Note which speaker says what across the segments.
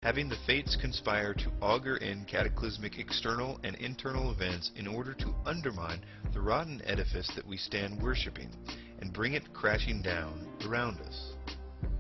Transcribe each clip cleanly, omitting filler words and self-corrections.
Speaker 1: having the fates conspire to augur in cataclysmic external and internal events in order to undermine the rotten edifice that we stand worshipping and bring it crashing down around us.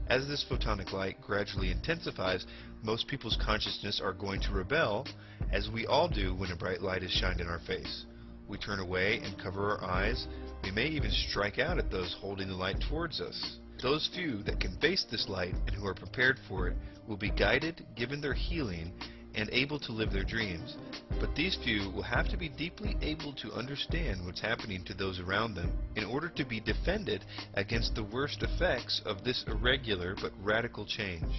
Speaker 1: As this photonic light gradually intensifies, most people's consciousness are going to rebel, as we all do when a bright light is shined in our face. We turn away and cover our eyes. We may even strike out at those holding the light towards us. Those few that can face this light and who are prepared for it will be guided, given their healing, and able to live their dreams. But these few will have to be deeply able to understand what's happening to those around them in order to be defended against the worst effects of this irregular but radical change.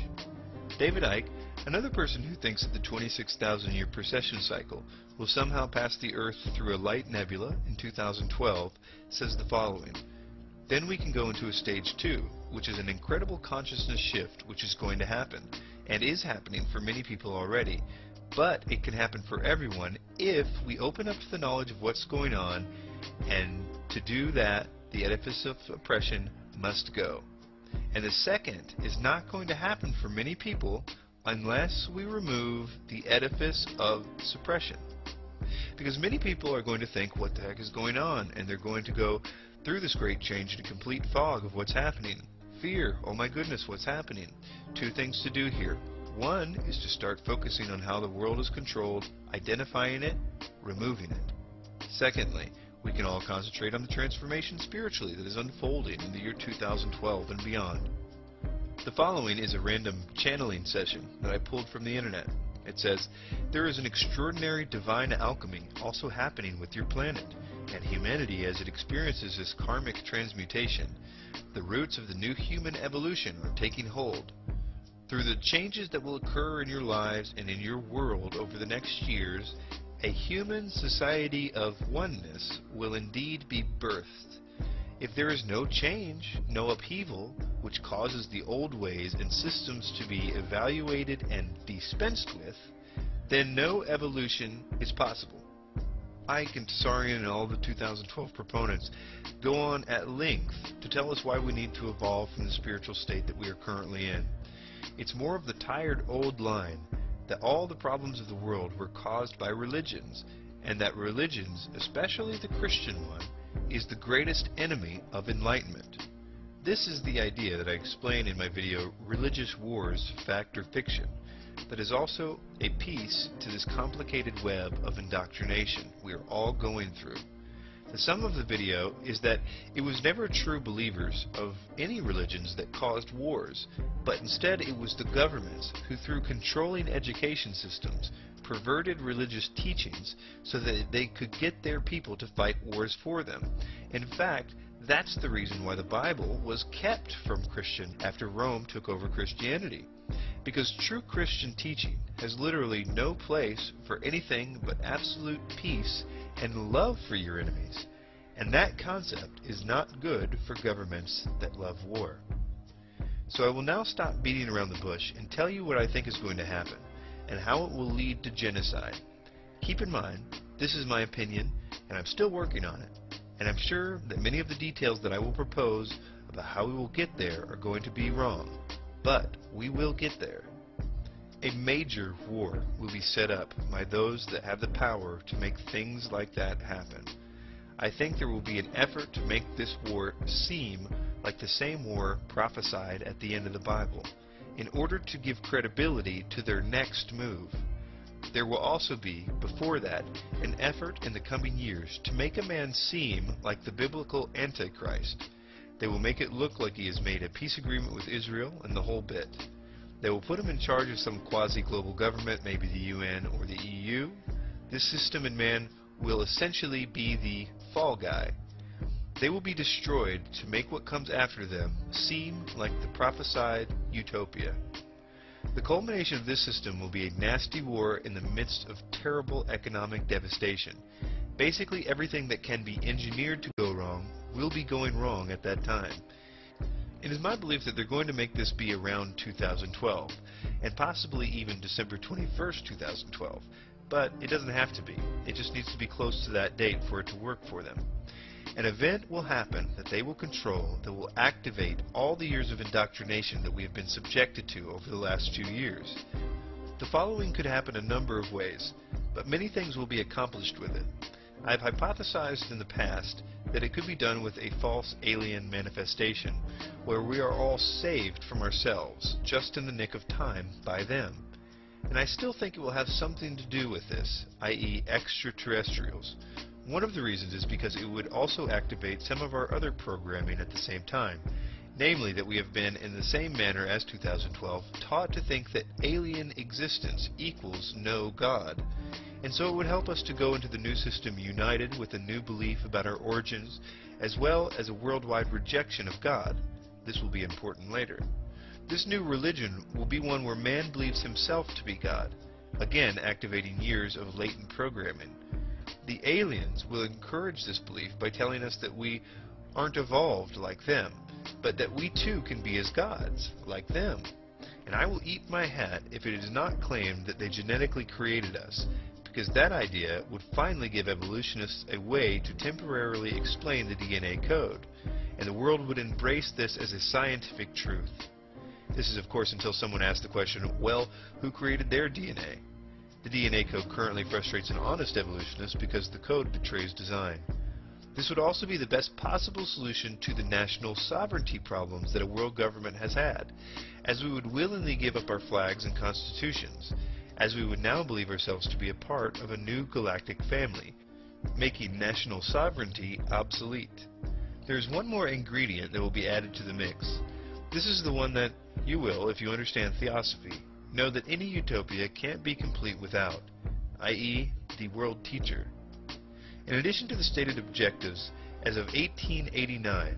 Speaker 1: David Icke, another person who thinks that the 26,000-year precession cycle will somehow pass the Earth through a light nebula in 2012, says the following: "Then we can go into a stage 2, which is an incredible consciousness shift which is going to happen, and is happening for many people already, but it can happen for everyone if we open up to the knowledge of what's going on, and to do that, the edifice of oppression must go. And the second is not going to happen for many people unless we remove the edifice of suppression. Because many people are going to think, what the heck is going on? And they're going to go through this great change in a complete fog of what's happening. Fear, oh my goodness, what's happening? Two things to do here. One is to start focusing on how the world is controlled, identifying it, removing it. Secondly, we can all concentrate on the transformation spiritually that is unfolding in the year 2012 and beyond." The following is a random channeling session that I pulled from the internet. It says, "There is an extraordinary divine alchemy also happening with your planet and humanity as it experiences this karmic transmutation. The roots of the new human evolution are taking hold. Through the changes that will occur in your lives and in your world over the next years, a human society of oneness will indeed be birthed. If there is no change, no upheaval, which causes the old ways and systems to be evaluated and dispensed with, then no evolution is possible." Icke and Tsarian and all the 2012 proponents go on at length to tell us why we need to evolve from the spiritual state that we are currently in. It's more of the tired old line that all the problems of the world were caused by religions, and that religions, especially the Christian one, is the greatest enemy of enlightenment. This is the idea that I explain in my video, Religious Wars, Fact or Fiction, that is also a piece to this complicated web of indoctrination we are all going through. The sum of the video is that it was never true believers of any religions that caused wars, but instead it was the governments who, through controlling education systems, perverted religious teachings so that they could get their people to fight wars for them. In fact, that's the reason why the Bible was kept from Christian after Rome took over Christianity. Because true Christian teaching has literally no place for anything but absolute peace and love for your enemies. And that concept is not good for governments that love war. So I will now stop beating around the bush and tell you what I think is going to happen, and how it will lead to genocide. Keep in mind, this is my opinion, and I'm still working on it. And I'm sure that many of the details that I will propose about how we will get there are going to be wrong. But we will get there. A major war will be set up by those that have the power to make things like that happen. I think there will be an effort to make this war seem like the same war prophesied at the end of the Bible, in order to give credibility to their next move. There will also be, before that, an effort in the coming years to make a man seem like the biblical Antichrist. They will make it look like he has made a peace agreement with Israel and the whole bit. They will put him in charge of some quasi-global government, maybe the UN or the EU. This system and man will essentially be the fall guy. They will be destroyed to make what comes after them seem like the prophesied utopia. The culmination of this system will be a nasty war in the midst of terrible economic devastation. Basically everything that can be engineered to go wrong will be going wrong at that time. It is my belief that they're going to make this be around 2012, and possibly even December 21st, 2012. But it doesn't have to be. It just needs to be close to that date for it to work for them. An event will happen that they will control that will activate all the years of indoctrination that we have been subjected to over the last few years. The following could happen a number of ways, but many things will be accomplished with it. I have hypothesized in the past that it could be done with a false alien manifestation, where we are all saved from ourselves, just in the nick of time, by them. And I still think it will have something to do with this, i.e. extraterrestrials. One of the reasons is because it would also activate some of our other programming at the same time. Namely, that we have been, in the same manner as 2012, taught to think that alien existence equals no God. And so it would help us to go into the new system united with a new belief about our origins, as well as a worldwide rejection of God. This will be important later. This new religion will be one where man believes himself to be God, again activating years of latent programming. The aliens will encourage this belief by telling us that we aren't evolved like them, but that we too can be as gods, like them. And I will eat my hat if it is not claimed that they genetically created us, because that idea would finally give evolutionists a way to temporarily explain the DNA code, and the world would embrace this as a scientific truth. This is, of course, until someone asks the question, well, who created their DNA? The DNA code currently frustrates an honest evolutionist because the code betrays design. This would also be the best possible solution to the national sovereignty problems that a world government has had, as we would willingly give up our flags and constitutions, as we would now believe ourselves to be a part of a new galactic family, making national sovereignty obsolete. There is one more ingredient that will be added to the mix. This is the one that you will, if you understand theosophy, know that any utopia can't be complete without, i.e., the world teacher. In addition to the stated objectives, as of 1889,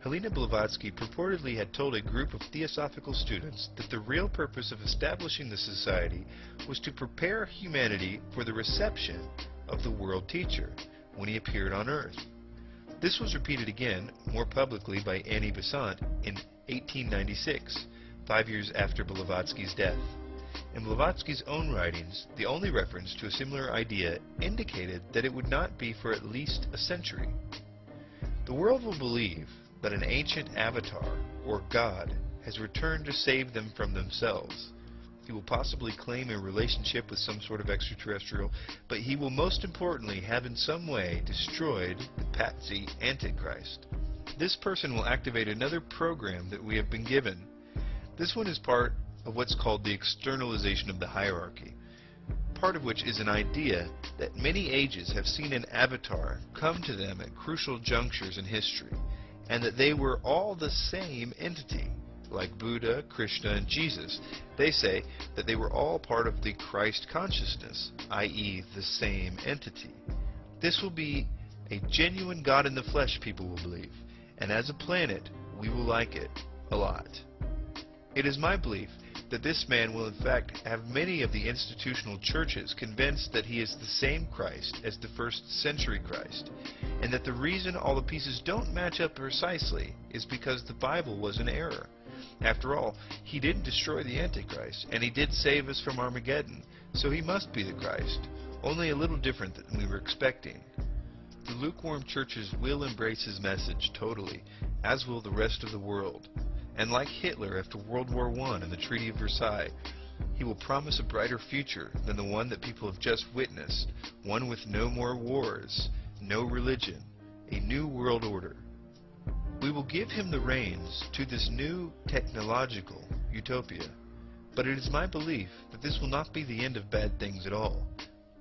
Speaker 1: Helena Blavatsky purportedly had told a group of theosophical students that the real purpose of establishing the society was to prepare humanity for the reception of the world teacher when he appeared on Earth. This was repeated again, more publicly, by Annie Besant in 1896, 5 years after Blavatsky's death. In Blavatsky's own writings, the only reference to a similar idea indicated that it would not be for at least a century. The world will believe that an ancient avatar, or God, has returned to save them from themselves. He will possibly claim a relationship with some sort of extraterrestrial, but he will most importantly have in some way destroyed the patsy Antichrist. This person will activate another program that we have been given. This one is part of what's called the externalization of the hierarchy, part of which is an idea that many ages have seen an avatar come to them at crucial junctures in history, and that they were all the same entity, like Buddha, Krishna, and Jesus. They say that they were all part of the Christ consciousness, i.e. the same entity. This will be a genuine God in the flesh, people will believe, and as a planet, we will like it a lot. It is my belief that this man will in fact have many of the institutional churches convinced that he is the same Christ as the first century Christ, and that the reason all the pieces don't match up precisely is because the Bible was in error. After all, he did destroy the Antichrist, and he did save us from Armageddon, so he must be the Christ, only a little different than we were expecting. The lukewarm churches will embrace his message totally, as will the rest of the world. And like Hitler after World War I and the Treaty of Versailles, he will promise a brighter future than the one that people have just witnessed, one with no more wars, no religion, a new world order. We will give him the reins to this new technological utopia, but it is my belief that this will not be the end of bad things at all,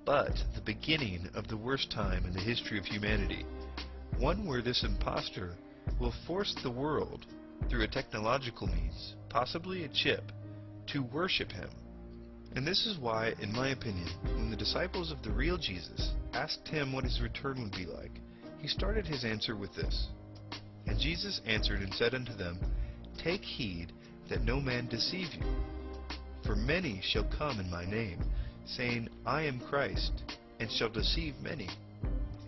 Speaker 1: but the beginning of the worst time in the history of humanity, one where this impostor will force the world, through a technological means, possibly a chip, to worship him. And this is why, in my opinion, when the disciples of the real Jesus asked him what his return would be like, he started his answer with this. And Jesus answered and said unto them, Take heed that no man deceive you. For many shall come in my name, saying, I am Christ, and shall deceive many.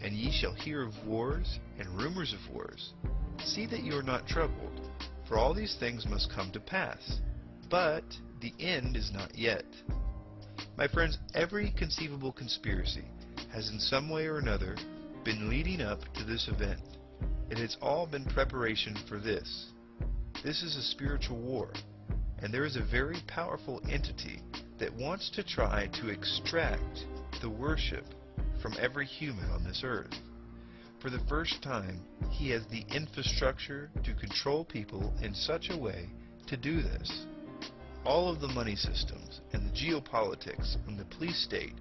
Speaker 1: And ye shall hear of wars and rumors of wars. See that you are not troubled, for all these things must come to pass. But the end is not yet. My friends, every conceivable conspiracy has in some way or another been leading up to this event. It has all been preparation for this. This is a spiritual war, and there is a very powerful entity that wants to try to extract the worship from every human on this earth. For the first time, he has the infrastructure to control people in such a way to do this. All of the money systems and the geopolitics and the police state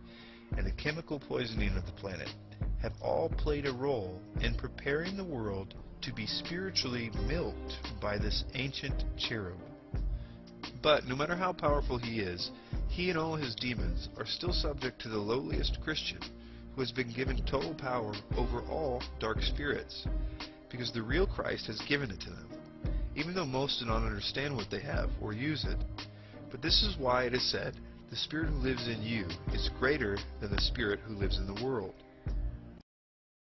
Speaker 1: and the chemical poisoning of the planet have all played a role in preparing the world to be spiritually milked by this ancient cherub. But no matter how powerful he is, he and all his demons are still subject to the lowliest Christian, who has been given total power over all dark spirits, because the real Christ has given it to them, even though most do not understand what they have or use it. But this is why it is said, the spirit who lives in you is greater than the spirit who lives in the world.